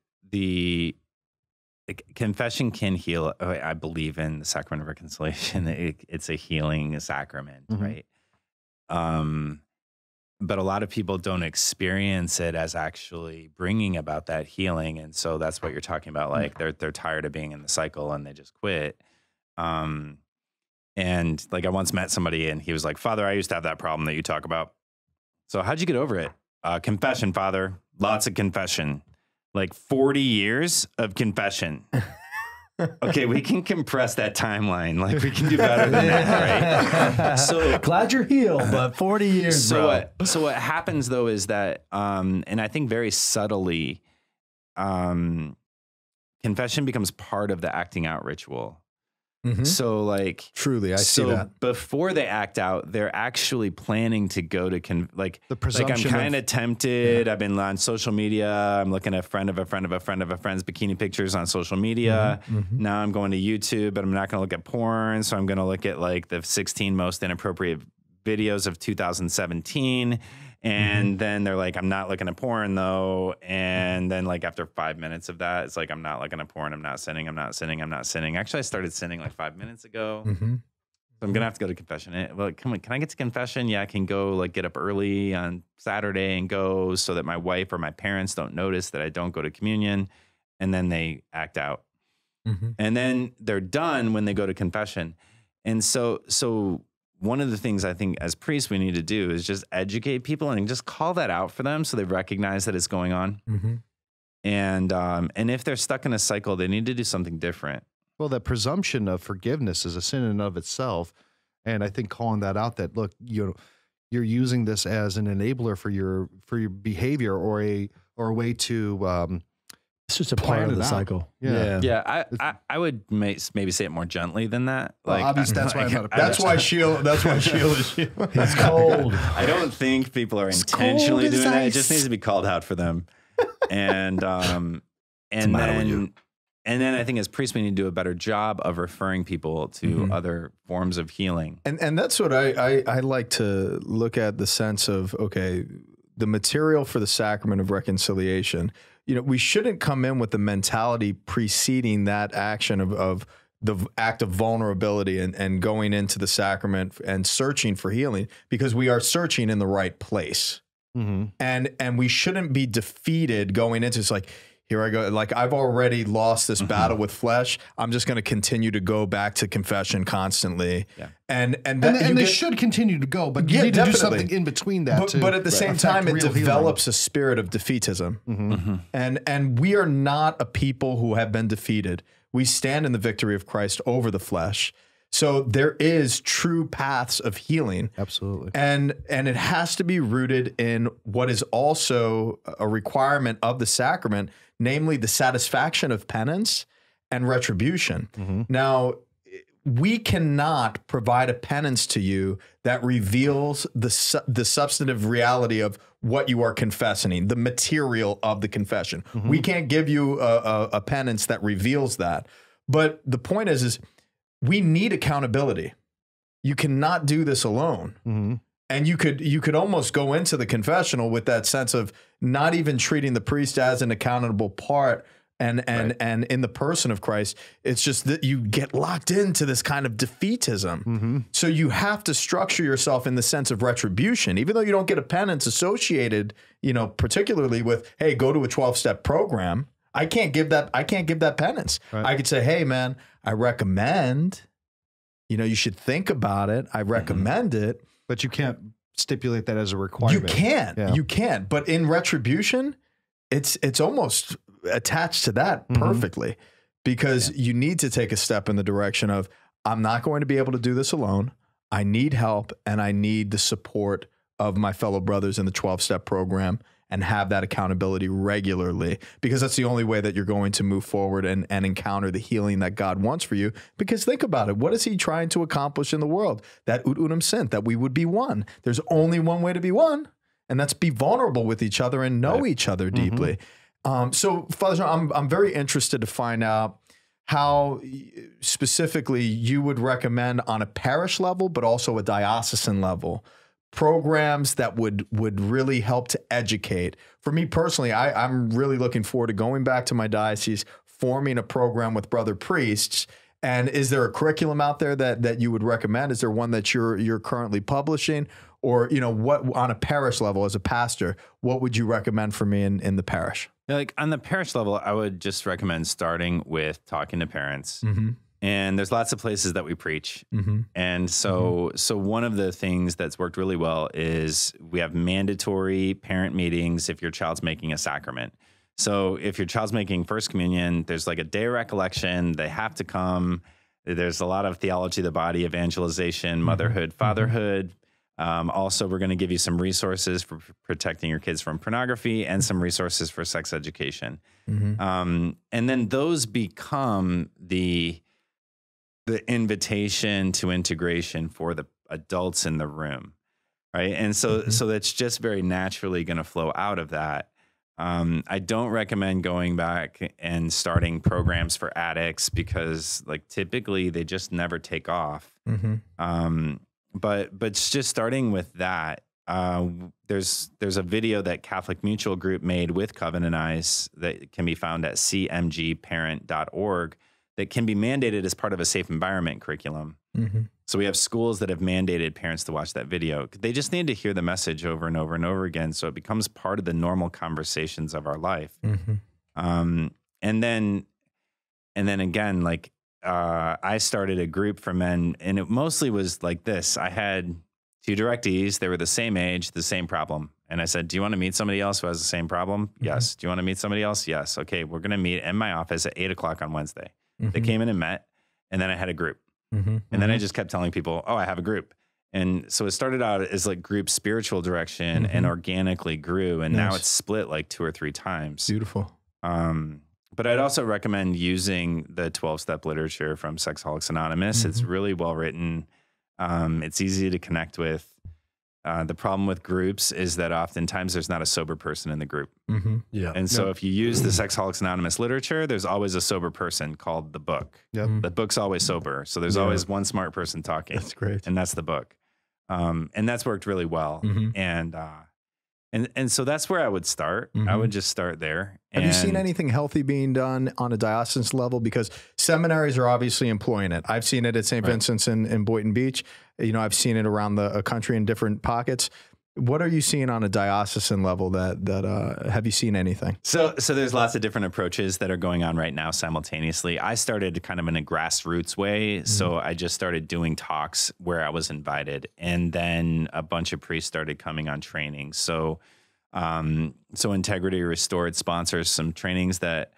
confession can heal. I believe in the sacrament of reconciliation. It's a healing sacrament, right? But a lot of people don't experience it as actually bringing about that healing, and so that's what you're talking about. Like they're tired of being in the cycle and they just quit. And like I once met somebody, and he was like, "Father, I used to have that problem that you talk about. So how'd you get over it?" Confession, Father. Lots of confession. Like 40 years of confession. Okay, we can compress that timeline. Like we can do better than that, right? So glad you're healed, but 40 years, bro. So what happens though is that, and I think very subtly, confession becomes part of the acting out ritual. So like truly, I see that. Before they act out, they're actually planning to go to the presumption. Like I'm kind of tempted. I've been on social media. I'm looking at friend of a friend of a friend of a friend's bikini pictures on social media. Now I'm going to YouTube, but I'm not going to look at porn. So I'm going to look at like the 16 most inappropriate videos of 2017. And then they're like, I'm not looking at porn though. And then like after 5 minutes of that, it's like, I'm not looking at porn. I'm not sinning. I'm not sinning. I'm not sinning. Actually, I started sinning like 5 minutes ago. So I'm going to have to go to confession. Well, come on, can I get to confession? Yeah, I can go like get up early on Saturday and go so that my wife or my parents don't notice that I don't go to communion. And then they act out. And then they're done when they go to confession. And so one of the things I think as priests we need to do is just educate people and just call that out for them so they recognize that it's going on. And if they're stuck in a cycle, they need to do something different. Well, that presumption of forgiveness is a sin in and of itself. And I think calling that out, that look, you're using this as an enabler for your behavior or a way to it's just a part of the cycle. Yeah. I would maybe say it more gently than that. Well, like obviously, that's why Sheila is. It's cold. I don't think people are intentionally doing that. It just needs to be called out for them. And then I think as priests we need to do a better job of referring people to other forms of healing. And that's what I like to look at, the sense of, okay, the material for the sacrament of reconciliation. You know, we shouldn't come in with the mentality preceding that action of the act of vulnerability and going into the sacrament and searching for healing, because we are searching in the right place. And we shouldn't be defeated going into, it's like, here I go. Like, I've already lost this battle with flesh. I'm just going to continue to go back to confession constantly. And they should continue to go, but you need to do something in between that. But at the same time, it develops a spirit of defeatism. And we are not a people who have been defeated. We stand in the victory of Christ over the flesh. So there is true paths of healing. Absolutely. And it has to be rooted in what is also a requirement of the sacrament, namely the satisfaction of penance and retribution. Now, we cannot provide a penance to you that reveals the substantive reality of what you are confessing, the material of the confession. We can't give you a penance that reveals that. But the point is we need accountability. You cannot do this alone. And you could almost go into the confessional with that sense of not even treating the priest as an accountable part and in the person of Christ. It's just that you get locked into this kind of defeatism. So you have to structure yourself in the sense of retribution, even though you don't get a penance associated, particularly with, hey, go to a 12-step program. I can't give that penance. Right. I could say, hey, man, I recommend, you should think about it. I recommend it. But you can't stipulate that as a requirement. You can't. But in retribution, it's almost attached to that perfectly, because you need to take a step in the direction of, I'm not going to be able to do this alone. I need help, and I need the support of my fellow brothers in the 12-step program, and have that accountability regularly, because that's the only way that you're going to move forward and encounter the healing that God wants for you. Because think about it. What is he trying to accomplish in the world? That ut unum sint, that we would be one. There's only one way to be one, and that's be vulnerable with each other and know each other deeply. So, Father Sean, I'm very interested to find out how specifically you would recommend on a parish level, but also a diocesan level, programs that would really help to educate. For me personally, I'm really looking forward to going back to my diocese, forming a program with brother priests. And is there a curriculum out there that you would recommend? Is there one that you're currently publishing? Or, what on a parish level as a pastor, what would you recommend for me in the parish? Like on the parish level, I would just recommend starting with talking to parents. And there's lots of places that we preach. And so one of the things that's worked really well is we have mandatory parent meetings if your child's making a sacrament. So if your child's making First Communion, there's like a day of recollection. They have to come. There's a lot of theology of the body, evangelization, motherhood, fatherhood. Also, we're going to give you some resources for protecting your kids from pornography and some resources for sex education. And then those become the invitation to integration for the adults in the room, right? And so that's just very naturally going to flow out of that. I don't recommend going back and starting programs for addicts, because like typically they just never take off. But just starting with that, there's a video that Catholic Mutual Group made with Covenant Eyes that can be found at cmgparent.org that can be mandated as part of a safe environment curriculum. So we have schools that have mandated parents to watch that video. They just need to hear the message over and over and over again, so it becomes part of the normal conversations of our life. And then again, like I started a group for men, and it mostly was like this. I had 2 directees. They were the same age, the same problem. And I said, do you want to meet somebody else who has the same problem? Yes. Do you want to meet somebody else? Yes. Okay, we're going to meet in my office at 8 o'clock on Wednesday. They came in and met, and then I had a group. And then I just kept telling people, oh, I have a group. And so it started out as like group spiritual direction and organically grew. And now it's split like 2 or 3 times. Beautiful. But I'd also recommend using the 12-step literature from Sexaholics Anonymous. It's really well written. It's easy to connect with. The problem with groups is that oftentimes there's not a sober person in the group. And so if you use the Sexaholics Anonymous literature, there's always a sober person called the book. The book's always sober. So there's always one smart person talking. That's great. And that's the book. And that's worked really well. And so that's where I would start. I would just start there. Have you seen anything healthy being done on a diocesan level? Because seminaries are obviously employing it. I've seen it at St. Vincent's in Boynton Beach. I've seen it around the country in different pockets. What are you seeing on a diocesan level that have you seen anything? So there's lots of different approaches that are going on right now simultaneously. I started kind of in a grassroots way. So I just started doing talks where I was invited, and then a bunch of priests started coming on training. So Integrity Restored sponsors some trainings that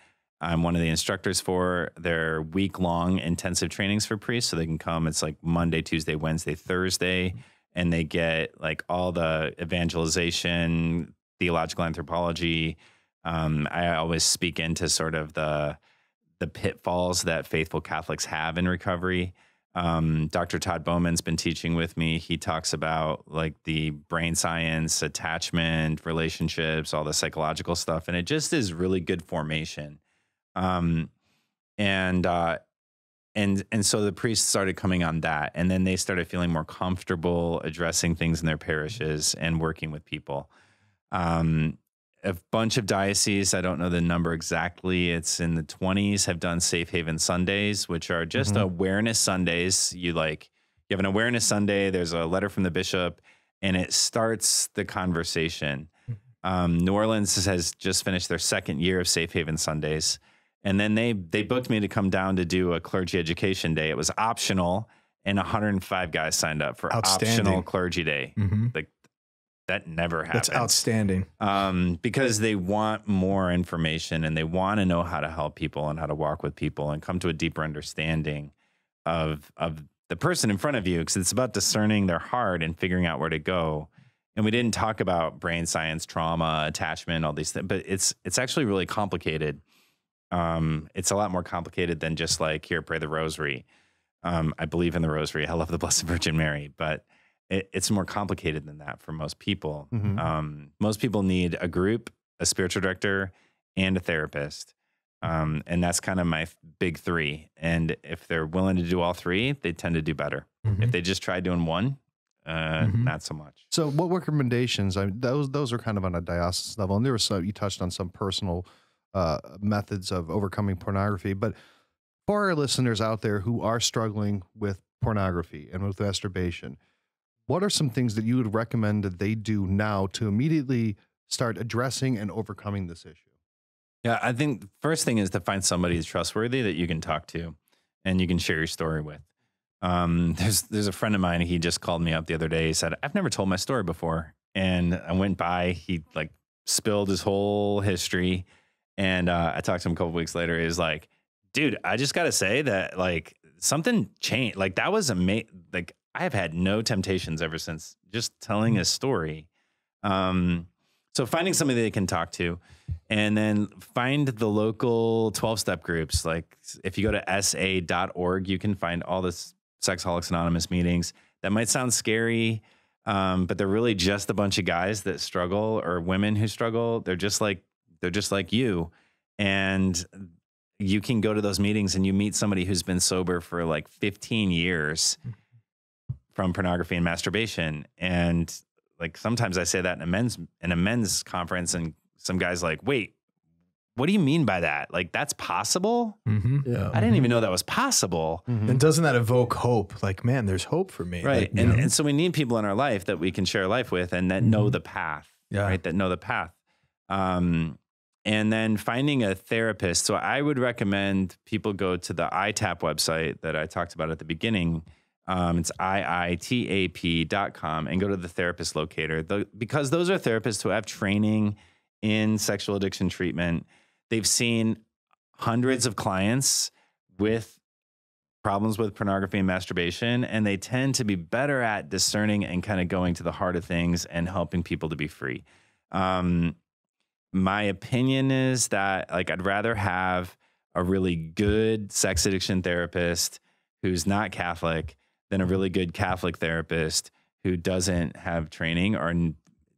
I'm one of the instructors for. They're week-long intensive trainings for priests, so they can come. It's like Monday, Tuesday, Wednesday, Thursday, and they get like all the evangelization, theological anthropology. I always speak into sort of the pitfalls that faithful Catholics have in recovery. Dr. Todd Bowman's been teaching with me. He talks about like the brain science, attachment, relationships, all the psychological stuff, and it just is really good formation. And so the priests started coming on that, and then they started feeling more comfortable addressing things in their parishes and working with people. A bunch of dioceses, I don't know the number exactly, it's in the 20s, have done Safe Haven Sundays, which are just awareness Sundays. You have an awareness Sunday, there's a letter from the bishop, and it starts the conversation. New Orleans has just finished their second year of Safe Haven Sundays. And then they booked me to come down to do a clergy education day. It was optional, and 105 guys signed up for optional clergy day. Like, that never happens. That's outstanding. Because they want more information, and they want to know how to help people and how to walk with people and come to a deeper understanding of the person in front of you, because it's about discerning their heart and figuring out where to go. And we didn't talk about brain science, trauma, attachment, all these things, but it's actually really complicated. It's a lot more complicated than just like, here, pray the rosary. I believe in the rosary. I love the Blessed Virgin Mary, but it's more complicated than that for most people. Most people need a group, a spiritual director, and a therapist. And that's kind of my big three. And if they're willing to do all three, they tend to do better. If they just try doing one, not so much. So what recommendations, those are kind of on a diocese level, and there was some, you touched on some personal methods of overcoming pornography, but for our listeners out there who are struggling with pornography and with masturbation, what are some things that you would recommend that they do now to immediately start addressing and overcoming this issue? Yeah, I think the first thing is to find somebody who's trustworthy that you can talk to and you can share your story with. There's a friend of mine, he just called me up the other day. He said, I've never told my story before. And I went by, he like spilled his whole history. And I talked to him a couple weeks later. He was like, dude, I just got to say that like something changed. Like that was amazing. Like I have had no temptations ever since just telling his story. So finding somebody they can talk to, and then find the local 12-step groups. Like if you go to sa.org, you can find all the Sexaholics Anonymous meetings. That might sound scary, but they're really just a bunch of guys that struggle, or women who struggle. They're just like you. And you can go to those meetings and you meet somebody who's been sober for like 15 years from pornography and masturbation. And like, sometimes I say that in a men's conference, and some guys like, wait, what do you mean by that? Like, that's possible? Yeah. I didn't even know that was possible. And doesn't that evoke hope? Like, man, there's hope for me. Right. Like, And so we need people in our life that we can share life with and that know the path, right? That know the path. And then finding a therapist. So I would recommend people go to the ITAP website that I talked about at the beginning. It's IITAP.com, and go to the therapist locator, because those are therapists who have training in sexual addiction treatment. They've seen hundreds of clients with problems with pornography and masturbation, and they tend to be better at discerning and kind of going to the heart of things and helping people to be free. My opinion is that, like, I'd rather have a really good sex addiction therapist who's not Catholic than a really good Catholic therapist who doesn't have training or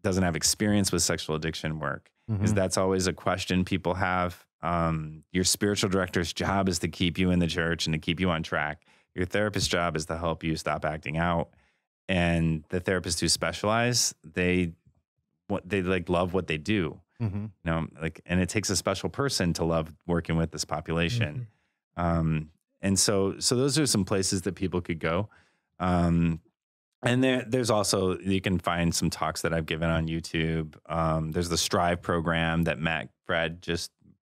doesn't have experience with sexual addiction work. Because that's always a question people have. Your spiritual director's job is to keep you in the church and to keep you on track. Your therapist's job is to help you stop acting out. And the therapists who specialize, they like love what they do. You know, like, and it takes a special person to love working with this population. And so those are some places that people could go. And there's also, you can find some talks that I've given on YouTube. There's the Strive program that Matt Fred just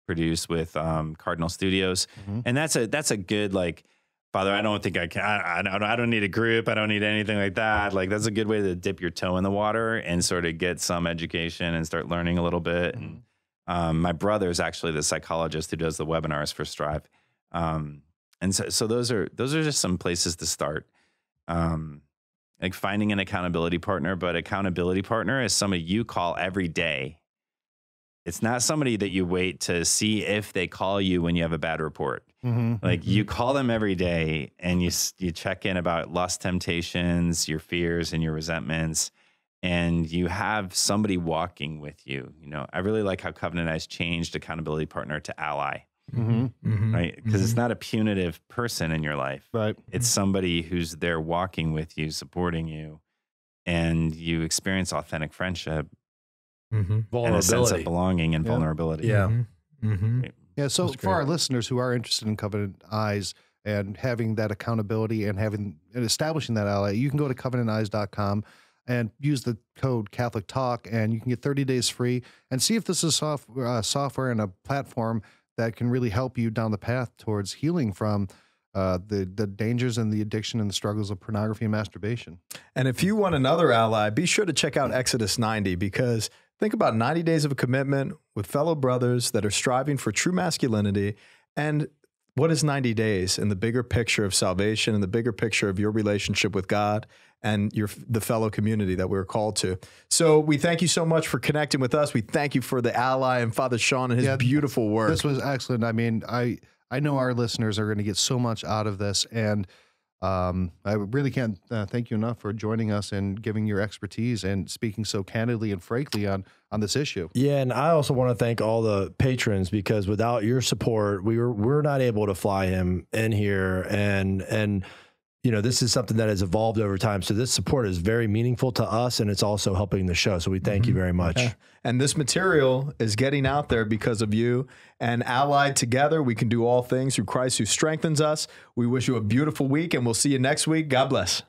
produced with Cardinal Studios. And that's a good, like, Father, I don't think I can, I don't need a group. I don't need anything like that. Like, that's a good way to dip your toe in the water and sort of get some education and start learning a little bit. My brother is actually the psychologist who does the webinars for Strive. And so those are just some places to start. Like finding an accountability partner, but accountability partner is somebody you call every day. It's not somebody that you wait to see if they call you when you have a bad report. Like you call them every day and you check in about lust temptations, your fears and your resentments, and you have somebody walking with you. You know, I really like how Covenant Eyes changed accountability partner to ally. Right? Because it's not a punitive person in your life. Right. It's somebody who's there walking with you, supporting you, and you experience authentic friendship and a sense of belonging and vulnerability. Yeah. Yeah. So for our listeners who are interested in Covenant Eyes and having that accountability and establishing that ally, you can go to covenanteyes.com and use the code Catholic Talk, and you can get 30 days free and see if this is software and a platform that can really help you down the path towards healing from the dangers and the addiction and the struggles of pornography and masturbation. And if you want another ally, be sure to check out Exodus 90, because think about 90 days of a commitment with fellow brothers that are striving for true masculinity. And what is 90 days in the bigger picture of salvation and the bigger picture of your relationship with God and the fellow community that we're called to? So we thank you so much for connecting with us. We thank you for the ally and Father Sean and his beautiful work. This was excellent. I mean, I know our listeners are going to get so much out of this, and I really can't thank you enough for joining us and giving your expertise and speaking so candidly and frankly on this issue. Yeah, and I also want to thank all the patrons, because without your support, we're not able to fly him in here, and you know, this is something that has evolved over time. So this support is very meaningful to us, and it's also helping the show. So we thank you very much. Yeah. And this material is getting out there because of you. And allied together, we can do all things through Christ who strengthens us. We wish you a beautiful week, and we'll see you next week. God bless.